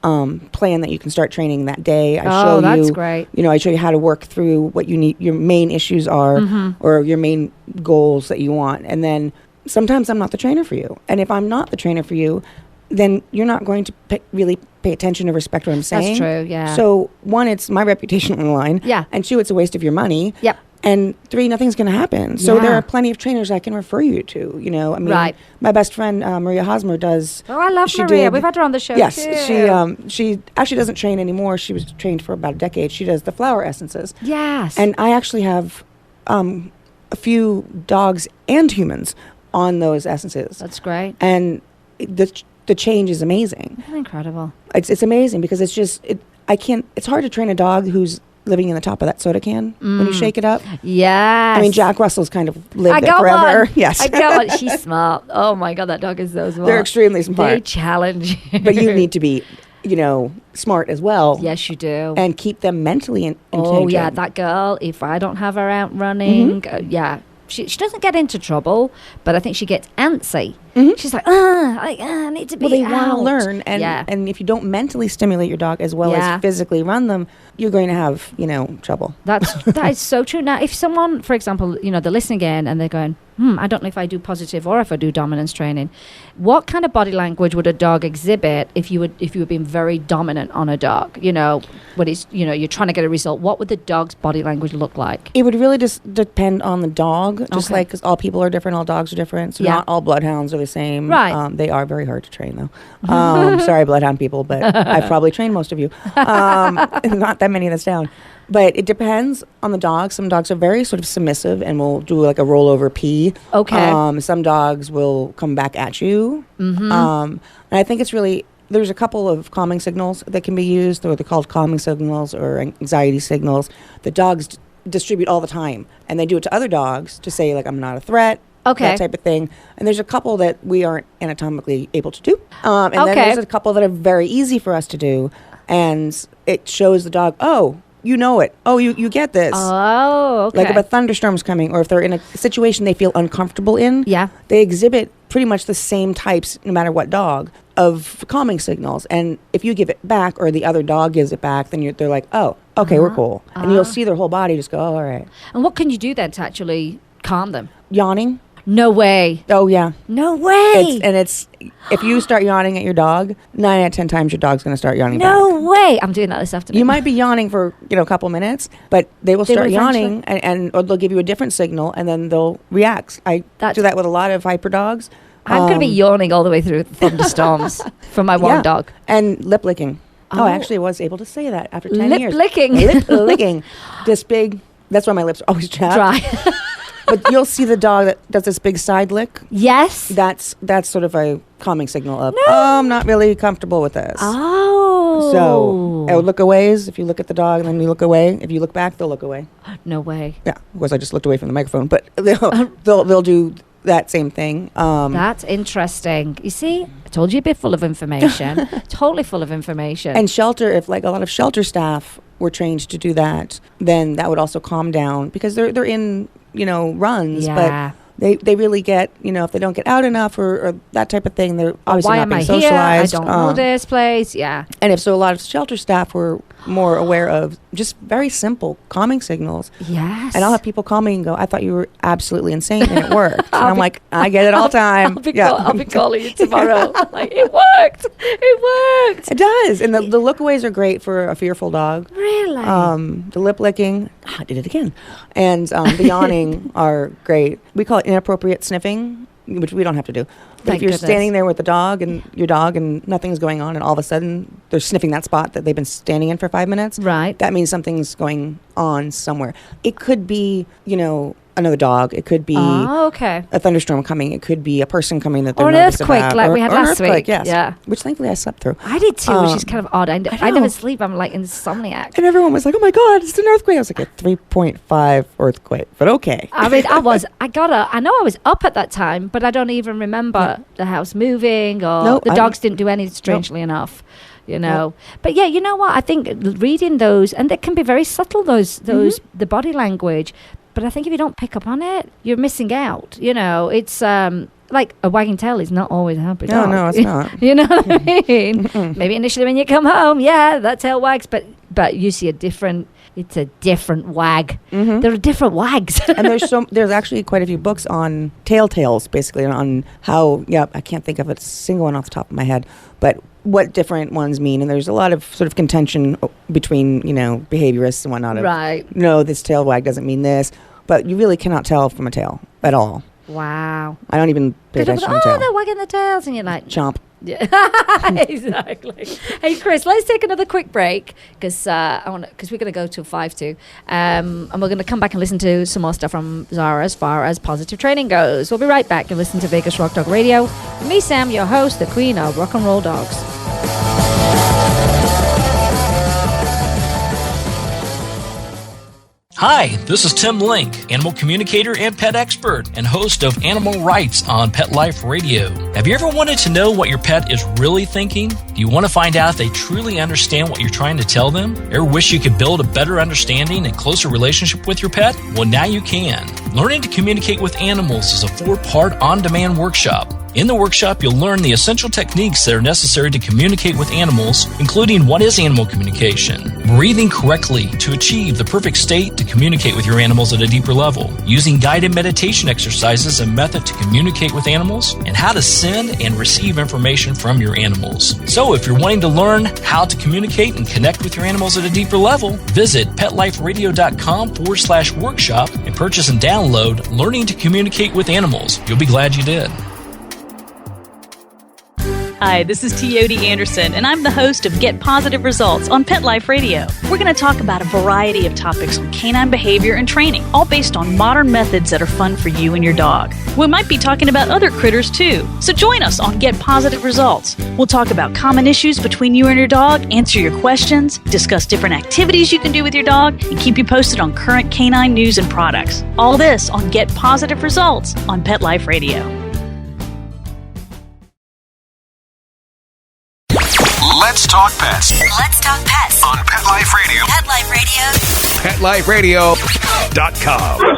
plan that you can start training that day. I show that's you, great. I show you how to work through what you need, your main issues are, or your main goals that you want. And then sometimes I'm not the trainer for you. And if I'm not the trainer for you, then you're not going to really pay attention or respect what I'm saying. That's true, yeah. So, one, it's my reputation on the line. Yeah. And two, it's a waste of your money. Yep. And three, nothing's going to happen. So there are plenty of trainers I can refer you to, my best friend, Maria Hosmer does. Oh, I love Maria. We've had her on the show yes, too. She actually doesn't train anymore. She was trained for about a decade. She does the flower essences. Yes. And I actually have a few dogs and humans on those essences. That's great. And the change is amazing. That's incredible. It's amazing because it's just, it's hard to train a dog who's living in the top of that soda can when you shake it up. Yes. I mean, Jack Russell's kind of lived there forever. One. Yes. I got one. She's smart. Oh my God, that dog is so smart. They're extremely smart. They challenge you. But you need to be, smart as well. Yes, you do. And keep them mentally in Oh, yeah, that girl, if I don't have her out running, She doesn't get into trouble, but I think she gets antsy. She's like, I need to be out. Well, they want to learn. And if you don't mentally stimulate your dog as well as physically run them, you're going to have, trouble. That is so true. Now, if someone, for example, they're listening again and they're going, I don't know if I do positive or if I do dominance training. What kind of body language would a dog exhibit if you were being very dominant on a dog? When it's, you're trying to get a result. What would the dog's body language look like? It would really just depend on the dog, just like because all people are different, all dogs are different. So not all bloodhounds are the same. Right. They are very hard to train, though. Sorry, bloodhound people, but I've probably trained most of you. Not that many in this town. But it depends on the dog. Some dogs are very sort of submissive and will do like a rollover pee. Okay. Some dogs will come back at you. And I think it's really, there's a couple of calming signals that can be used, or they're called calming signals or anxiety signals. The dogs distribute all the time. And they do it to other dogs to say, like, I'm not a threat. Okay. That type of thing. And there's a couple that we aren't anatomically able to do. And then there's a couple that are very easy for us to do. And it shows the dog, oh, you know it. Oh, you get this. Oh, okay. Like if a thunderstorm's coming or if they're in a situation they feel uncomfortable in, they exhibit pretty much the same types, no matter what dog, of calming signals. And if you give it back or the other dog gives it back, then they're like, oh, okay, we're cool. And you'll see their whole body just go, oh, all right. And what can you do then to actually calm them? Yawning. No way. Oh, yeah. No way. It's if you start yawning at your dog, 9 out of 10 times your dog's going to start yawning back. No way. I'm doing that this afternoon. You might be yawning for, a couple minutes, but they will start yawning or they'll give you a different signal and then they'll react. I do that with a lot of hyper dogs. I'm going to be yawning all the way through thunderstorms for my one dog. And lip licking. Oh, I actually was able to say that after 10 years. Lip licking. Lip licking. This big, that's why my lips are always chapped. Dry. But you'll see the dog that does this big side lick. Yes. That's sort of a calming signal of, I'm not really comfortable with this. Oh. So I would look away if you look at the dog and then you look away. If you look back, they'll look away. No way. Yeah. Of course, I just looked away from the microphone, but they'll do that same thing. That's interesting. You see, I told you a bit full of information. Totally full of information. And shelter, if like a lot of shelter staff were trained to do that, then that would also calm down because they're in runs, but they really get, if they don't get out enough or that type of thing, they're obviously not being socialized. Here? I don't know this place. Yeah. And a lot of shelter staff were more aware of just very simple calming signals. Yes. And I'll have people call me and go, I thought you were absolutely insane, and it worked. And I'm like, I get it all the time. I'll be calling you tomorrow. Like, it worked. It worked. It does. And the lookaways are great for a fearful dog. Really? The lip licking, I did it again. And the yawning are great. We call it inappropriate sniffing, which we don't have to do. But if you're standing there with the dog and your dog and nothing's going on and all of a sudden they're sniffing that spot that they've been standing in for 5 minutes, right? That means something's going on somewhere. It could be, another dog. It could be a thunderstorm coming. It could be a person coming that they're nervous about. Or an earthquake like we had last week. Yes. Yeah. Which thankfully I slept through. I did too, which is kind of odd. I never sleep. I'm like insomniac. And everyone was like, oh my God, it's an earthquake. I was like, a 3.5 earthquake, but okay. I mean, I know I was up at that time, but I don't even remember the house moving or the dogs didn't do anything, strangely enough. But yeah, you know what? I think reading those, and they can be very subtle, those the body language. But I think if you don't pick up on it, you're missing out. It's like a wagging tail is not always a happy dog. No, it's not. You know what I mean? Maybe initially when you come home, that tail wags, but you see it's a different wag. Mm-hmm. There are different wags. And there's actually quite a few books on tales, basically, on how, I can't think of a single one off the top of my head, but what different ones mean. And there's a lot of sort of contention between, behaviorists and whatnot. Right. No, this tail wag doesn't mean this. But you really cannot tell from a tail at all. Wow. I don't even pay attention to the tail. They're wagging their tails. And you're like... Chomp. Yeah. Exactly. Hey, Chris, let's take another quick break because we're going to go to 5-2. And we're going to come back and listen to some more stuff from Zara as far as positive training goes. We'll be right back and listen to Vegas Rock Dog Radio. Me, Sam, your host, the queen of rock and roll dogs. Hi, this is Tim Link, animal communicator and pet expert and host of Animal Rights on Pet Life Radio. Have you ever wanted to know what your pet is really thinking? Do you want to find out if they truly understand what you're trying to tell them? Ever wish you could build a better understanding and closer relationship with your pet? Well, now you can. Learning to communicate with animals is a 4-part on-demand workshop. In the workshop, you'll learn the essential techniques that are necessary to communicate with animals, including what is animal communication, breathing correctly to achieve the perfect state to communicate with your animals at a deeper level, using guided meditation exercises and method to communicate with animals, and how to send and receive information from your animals. So if you're wanting to learn how to communicate and connect with your animals at a deeper level, visit PetLifeRadio.com/workshop and purchase and download Learning to Communicate with Animals. You'll be glad you did. Hi, this is Teody Anderson, and I'm the host of Get Positive Results on Pet Life Radio. We're going to talk about a variety of topics on canine behavior and training, all based on modern methods that are fun for you and your dog. We might be talking about other critters too, so join us on Get Positive Results. We'll talk about common issues between you and your dog, answer your questions, discuss different activities you can do with your dog, and keep you posted on current canine news and products. All this on Get Positive Results on Pet Life Radio. Let's talk pets Let's talk pets on Pet Life Radio. Pet Life Radio. PetLifeRadio.com.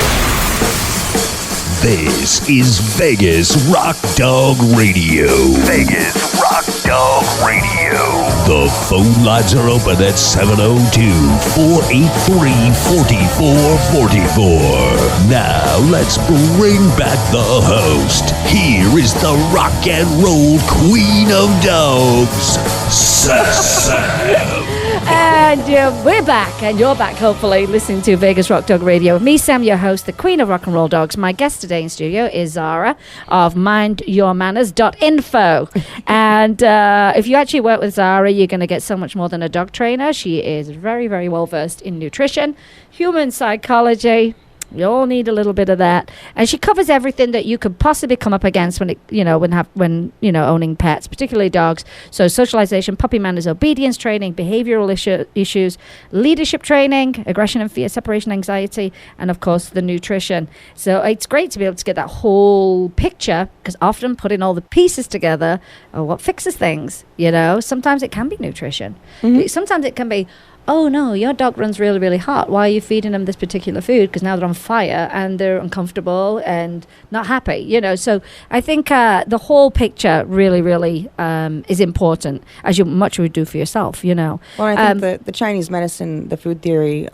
This is Vegas Rock Dog Radio. Vegas Rock Dog Radio. The phone lines are open at 702-483-4444. Now let's bring back the host. Here is the rock and roll queen of dogs, Sam. And we're back, and you're back, hopefully, listening to Vegas Rock Dog Radio. With me, Sam, your host, the queen of rock and roll dogs. My guest today in studio is Zara of mindyourmanners.info. And if you actually work with Zara, you're going to get so much more than a dog trainer. She is very, very well versed in nutrition, human psychology. You all need a little bit of that, and she covers everything that you could possibly come up against when owning pets, particularly dogs. So socialization, puppy manners, obedience training, behavioral issues, leadership training, aggression and fear, separation anxiety, and of course the nutrition. So it's great to be able to get that whole picture, because often putting all the pieces together are what fixes things. Sometimes it can be nutrition. Mm-hmm. Sometimes it can be, oh no, your dog runs really, really hot. Why are you feeding them this particular food? Because now they're on fire and they're uncomfortable and not happy, So I think the whole picture really, really is important, as much would do for yourself, Well, I think the Chinese medicine, the food theory,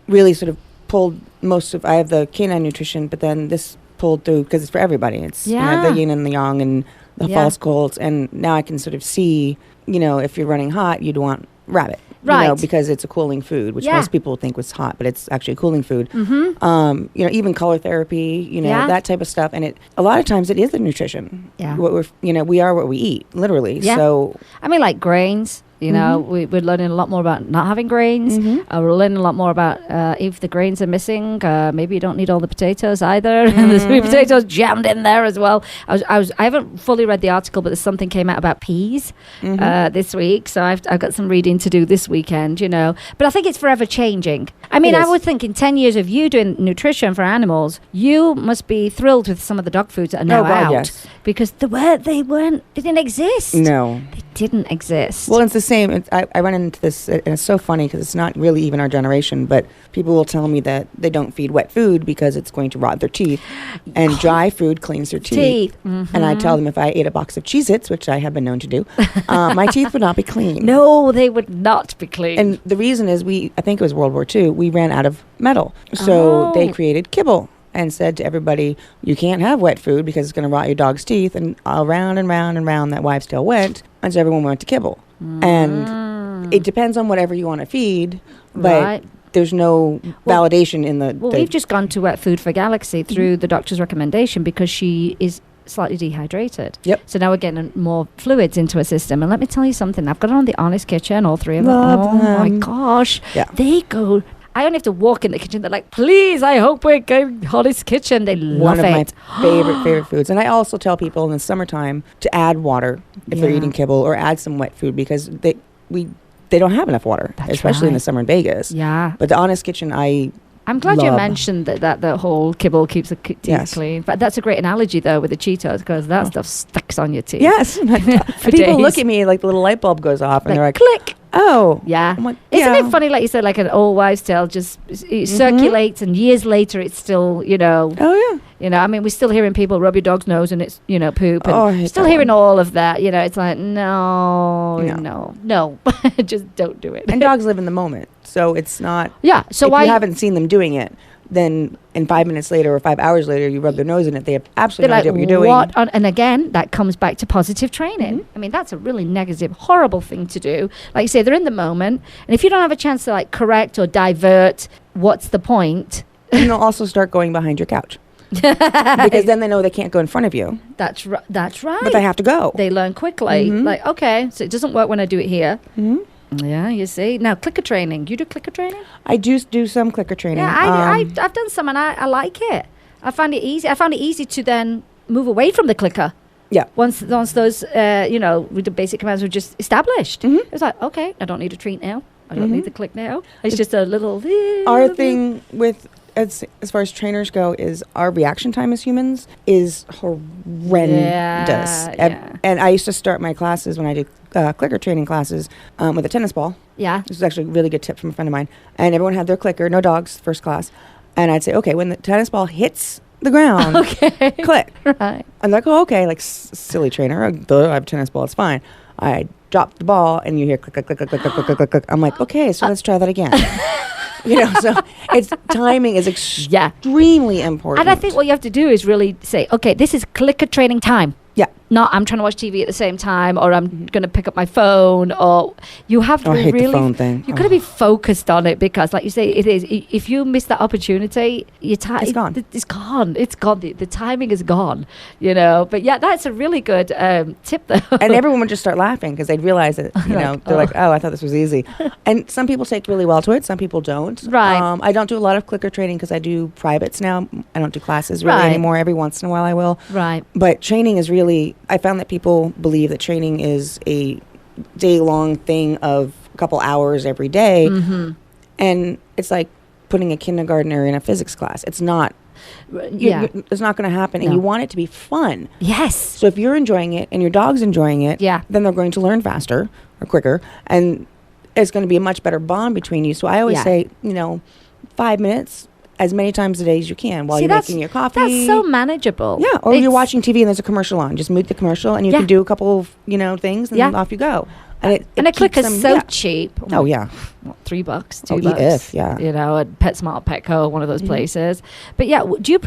really sort of pulled most of. I have the canine nutrition, but then this pulled through because it's for everybody. It's the yin and the yang and the false colds, and now I can sort of see, if you're running hot, you'd want rabbit. Right. Because it's a cooling food, which most people think was hot, but it's actually a cooling food. Mm-hmm. Even color therapy, that type of stuff. And a lot of times it is the nutrition. Yeah. We are what we eat, literally. Yeah. So like grains. We're learning a lot more about not having grains. Mm-hmm. We're learning a lot more about if the grains are missing, maybe you don't need all the potatoes either. And there's sweet potatoes jammed in there as well. I haven't fully read the article, but there's something came out about peas this week. So I've got some reading to do this weekend, But I think it's forever changing. I would think in 10 years of you doing nutrition for animals, you must be thrilled with some of the dog foods that are now out. Yes. Because they didn't exist. No. They didn't exist. Well, it's the same. I run into this, and it's so funny because it's not really even our generation, but people will tell me that they don't feed wet food because it's going to rot their teeth, and dry food cleans their teeth. Mm-hmm. And I tell them if I ate a box of Cheez-Its, which I have been known to do, my teeth would not be clean. No, they would not be clean. And the reason is I think it was World War II, we ran out of metal. So they created kibble and said to everybody, you can't have wet food because it's going to rot your dog's teeth. And round and round and round that wives' tale went, and so everyone went to kibble. And it depends on whatever you want to feed, but there's no validation in the... Well, we've just gone to Wet Food for Galaxy through the doctor's recommendation because she is slightly dehydrated. Yep. So now we're getting more fluids into her system. And let me tell you something. I've got it on the Honest Kitchen, all three of them. Love them. My gosh. Yeah. They go... I only have to walk in the kitchen. They're like, please, I hope we're going Honest Kitchen. They love it. One of my favorite foods. And I also tell people in the summertime to add water if they're eating kibble, or add some wet food, because they don't have enough water, especially in the summer in Vegas. Yeah. But the Honest Kitchen, I'm glad you mentioned that the whole kibble keeps the teeth clean. But that's a great analogy, though, with the Cheetos, because that stuff sticks on your teeth. Yes. People look at me like the little light bulb goes off, and they're like, click. Oh. Yeah. Like, Isn't it funny, like you said, like an old wives' tale just circulates, and years later it's still, Oh, yeah. We're still hearing people rub your dog's nose and it's, poop. And still that hearing all of that. It's like, no. Just don't do it. And dogs live in the moment. So it's not... Yeah. So if you haven't seen them doing it, then in 5 minutes later or 5 hours later, you rub their nose in it, they have absolutely no idea what you're doing. And again, that comes back to positive training. That's a really negative, horrible thing to do. Like you say, they're in the moment. And if you don't have a chance to correct or divert, what's the point? And they'll also start going behind your couch. because then they know they can't go in front of you. That's right. That's right. But they have to go. They learn quickly. Like, okay, so it doesn't work when I do it here. Yeah, you see. Now, clicker training. You do clicker training? I do some clicker training. Yeah, I've done some, and I like it. I find it easy. I found it easy to then move away from the clicker. Yeah. Once those, with the basic commands were just established. It's like, okay, I don't need a treat now. I don't need the click now. It's just a little... Our thing with... As far as trainers go, is our reaction time as humans is horrendous. Yeah. And I used to start my classes when I did clicker training classes with a tennis ball. Yeah. This is actually a really good tip from a friend of mine. And everyone had their clicker, no dogs, first class. And I'd say, okay, when the tennis ball hits the ground, click. Right. I'm like, oh, okay, like silly trainer. I have a tennis ball, it's fine. I drop the ball and you hear click, click, click, click, click, click, click, click, click. I'm like, okay, so let's try that again. So timing is extremely important. And I think what you have to do is really say, okay, this is clicker training time. Yeah. Not I'm trying to watch TV at the same time, or I'm going to pick up my phone, or you have to I hate really... the phone thing. You've got to be focused on it because, like you say, it is. If you miss that opportunity, it's gone. It's gone. It's gone. The timing is gone, But yeah, that's a really good tip, though. And everyone would just start laughing because they'd realize that, they're like, oh, I thought this was easy. And some people take really well to it. Some people don't. Right. I don't do a lot of clicker training because I do privates now. I don't do classes really anymore. Every once in a while I will. Right. But training is really... I found that people believe that training is a day-long thing of a couple hours every day. And it's like putting a kindergartner in a physics class. It's not. It's not going to happen. And you want it to be fun. Yes. So if you're enjoying it and your dog's enjoying it, then they're going to learn faster or quicker. And it's going to be a much better bond between you. So I always say, 5 minutes, as many times a day as you can while you're making your coffee. That's so manageable. Yeah, or you're watching TV and there's a commercial on. Just mute the commercial and you can do a couple of, things and then off you go. And a clicker is so cheap. Oh, yeah. What, $3, $2? If, yeah. At PetSmart, Petco, one of those places. But yeah, do you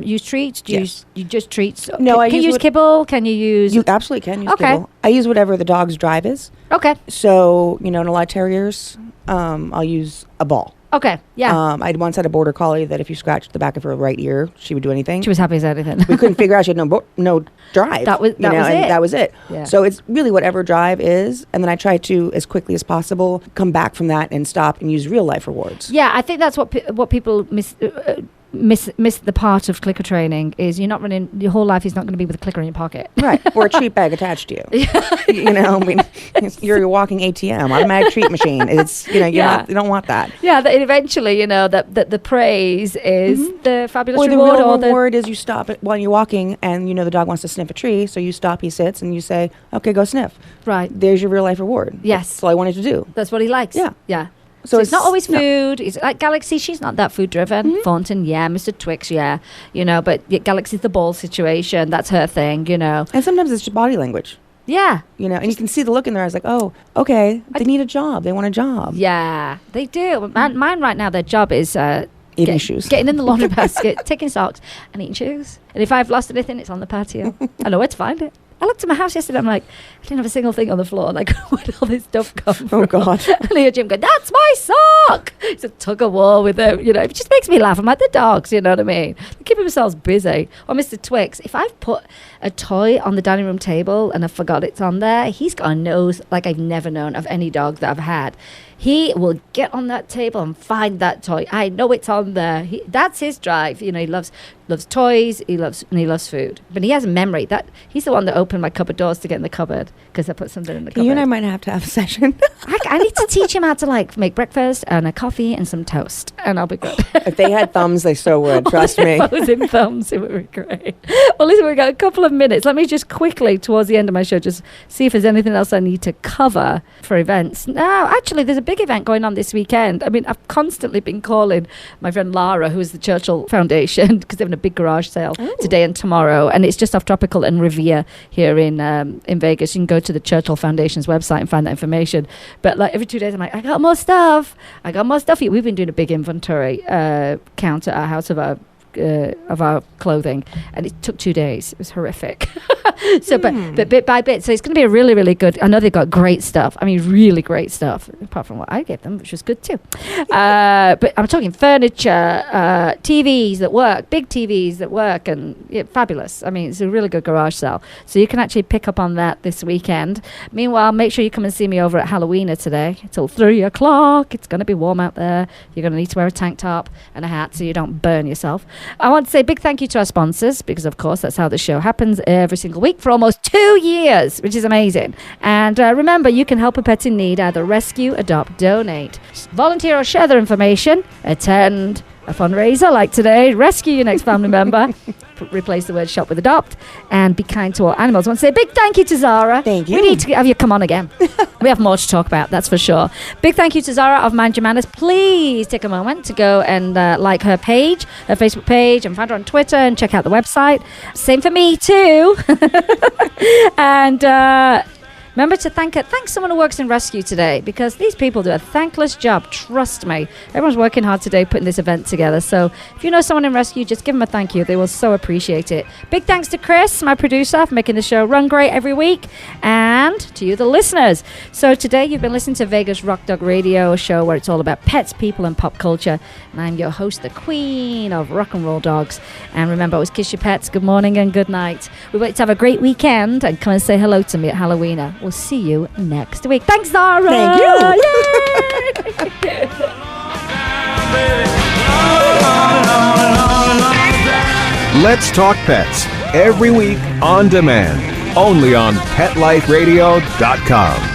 use treats? Do you just treats? No, can you use kibble? Can you use... You absolutely can use kibble. I use whatever the dog's drive is. Okay. So, in a lot of terriers, I'll use a ball. Okay, yeah. I once had a border collie that if you scratched the back of her right ear, she would do anything. She was happy as anything. We couldn't figure out she had no drive. That was it. That was it. Yeah. So it's really whatever drive is, and then I try to, as quickly as possible, come back from that and stop and use real life rewards. Yeah, I think that's what people miss the part of clicker training is you're not running your whole life is not going to be with a clicker in your pocket, right? Or a treat bag attached to you. You're a walking ATM, automatic treat machine. It's you don't want that. Yeah, that eventually that the praise is the fabulous or reward. The real reward is you stop it while you're walking and the dog wants to sniff a tree, so you stop, he sits, and you say, okay, go sniff. Right. There's your real life reward. Yes. That's all I wanted to do. That's what he likes. Yeah. So it's not always food. It's like Galaxy. She's not that food driven. Thornton, Mr. Twix, but Galaxy's the ball situation. That's her thing, And sometimes it's just body language. Yeah. And you can see the look in their eyes like, oh, okay, they need a job. They want a job. Yeah, they do. Mine right now, their job is eating shoes. Getting in the laundry basket, taking socks, and eating shoes. And if I've lost anything, it's on the patio. I know where to find it. I looked at my house yesterday. I'm like, I didn't have a single thing on the floor. Like, where did all this stuff come from? Oh, God. And I hear Jim go, that's my sock. It's a tug of war with them. It just makes me laugh. I'm like the dogs, you know what I mean? They keep themselves busy. Or Mr. Twix, if I've put a toy on the dining room table and I forgot it's on there, he's got a nose like I've never known of any dog that I've had. He will get on that table and find that toy. I know it's on there. That's his drive. He loves toys. He loves food. But he has a memory. He's the one that opened my cupboard doors to get in the cupboard because I put something in the cupboard. You and I might have to have a session. I need to teach him how to make breakfast and a coffee and some toast, and I'll be good. If they had thumbs, they so would. Trust me. Opposing thumbs, it would be great. Well, listen, we've got a couple of minutes. Let me just quickly, towards the end of my show, just see if there's anything else I need to cover for events. No, actually, there's a big event going on this weekend. I mean, I've constantly been calling my friend Lara, who is the Churchill Foundation, because they're having a big garage sale today and tomorrow, and it's just off Tropical and Revere here in Vegas. You can go to the Churchill Foundation's website and find that information. But every 2 days, I'm like, I got more stuff. We've been doing a big inventory count at our house of our clothing, and it took 2 days. It was horrific. So, but bit by bit. So it's going to be a really, really good. I know they've got great stuff. I mean, really great stuff. Apart from what I gave them, which was good too. But I'm talking furniture, TVs that work, big TVs that work, and fabulous. I mean, it's a really good garage sale. So you can actually pick up on that this weekend. Meanwhile, make sure you come and see me over at Halloweena today till 3 o'clock. It's going to be warm out there. You're going to need to wear a tank top and a hat so you don't burn yourself. I want to say a big thank you to our sponsors, because of course that's how the show happens every single week for almost 2 years, which is amazing. And remember, you can help a pet in need, either rescue, adopt, donate, volunteer or share their information, attend a fundraiser like today, rescue your next family member, replace the word shop with adopt, and be kind to all animals. I want to say a big thank you to Zara. Thank you. We need to have you come on again. We have more to talk about, that's for sure. Big thank you to Zara of Mind Your Manners. Please take a moment to go and like her page, her Facebook page, and find her on Twitter and check out the website. Same for me too. And remember to thank someone who works in rescue today, because these people do a thankless job. Trust me. Everyone's working hard today putting this event together. So if you know someone in rescue, just give them a thank you. They will so appreciate it. Big thanks to Chris, my producer, for making the show run great every week, and to you, the listeners. So today you've been listening to Vegas Rock Dog Radio, a show where it's all about pets, people, and pop culture. And I'm your host, the queen of rock and roll dogs. And remember, always kiss your pets. Good morning and good night. We want you to have a great weekend and come and say hello to me at Halloweena. We'll see you next week. Thanks, Zara. Thank you. Yay! Let's Talk Pets, every week on demand, only on PetLifeRadio.com.